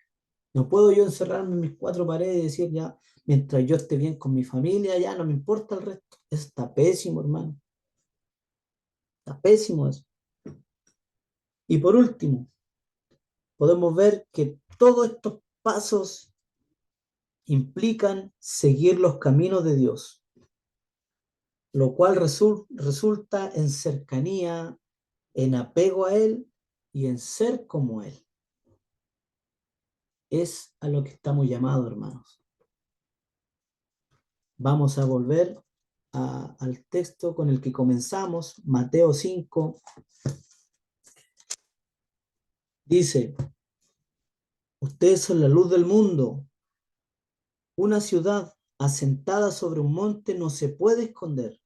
No puedo yo encerrarme en mis cuatro paredes y decir ya, mientras yo esté bien con mi familia, ya no me importa el resto. Eso está pésimo, hermano. Está pésimo eso. Y por último, podemos ver que todos estos pasos implican seguir los caminos de Dios, lo cual resulta en cercanía, en apego a Él y en ser como Él. Es a lo que estamos llamados, hermanos. Vamos a volver al texto con el que comenzamos, Mateo 5. Dice, ustedes son la luz del mundo. Una ciudad asentada sobre un monte no se puede esconder,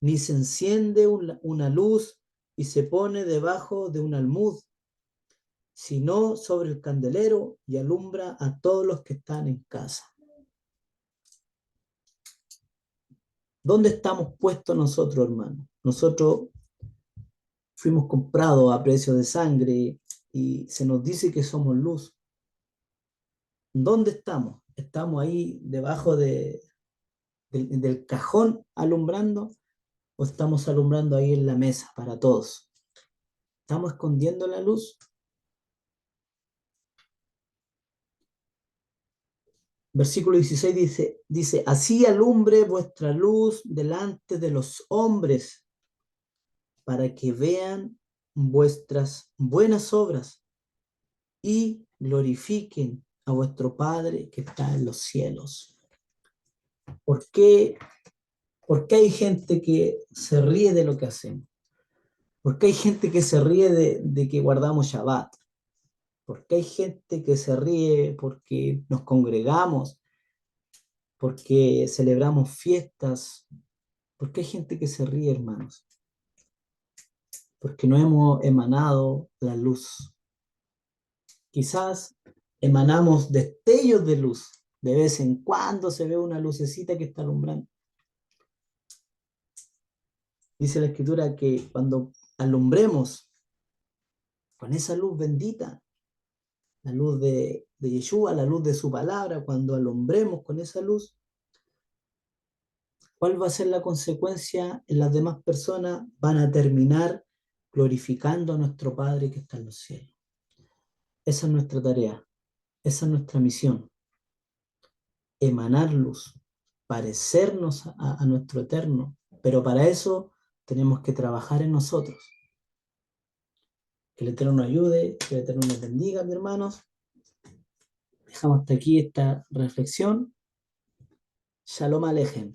ni se enciende una luz y se pone debajo de un almud, sino sobre el candelero y alumbra a todos los que están en casa. ¿Dónde estamos puestos nosotros, hermano? Nosotros fuimos comprados a precio de sangre y se nos dice que somos luz. ¿Dónde estamos? ¿Estamos ahí debajo del cajón alumbrando o estamos alumbrando ahí en la mesa para todos? ¿Estamos escondiendo la luz? Versículo 16 dice, así alumbre vuestra luz delante de los hombres para que vean vuestras buenas obras y glorifiquen a vuestro Padre que está en los cielos. ¿Por qué, por qué hay gente que se ríe de lo que hacemos? ¿Por qué hay gente que se ríe de que guardamos Shabbat? ¿Por qué hay gente que se ríe porque nos congregamos, porque celebramos fiestas? ¿Por qué hay gente que se ríe, hermanos? Porque no hemos emanado la luz. Quizás emanamos destellos de luz. De vez en cuando se ve una lucecita que está alumbrando. Dice la Escritura que cuando alumbremos con esa luz bendita, la luz de Yeshua, la luz de su palabra, cuando alumbremos con esa luz, ¿cuál va a ser la consecuencia? En las demás personas van a terminar glorificando a nuestro Padre que está en los cielos. Esa es nuestra tarea, esa es nuestra misión, emanar luz, parecernos a nuestro eterno, pero para eso tenemos que trabajar en nosotros. Que el Eterno nos ayude, que el Eterno nos bendiga, mis hermanos. Dejamos hasta aquí esta reflexión. Shalom Alejem.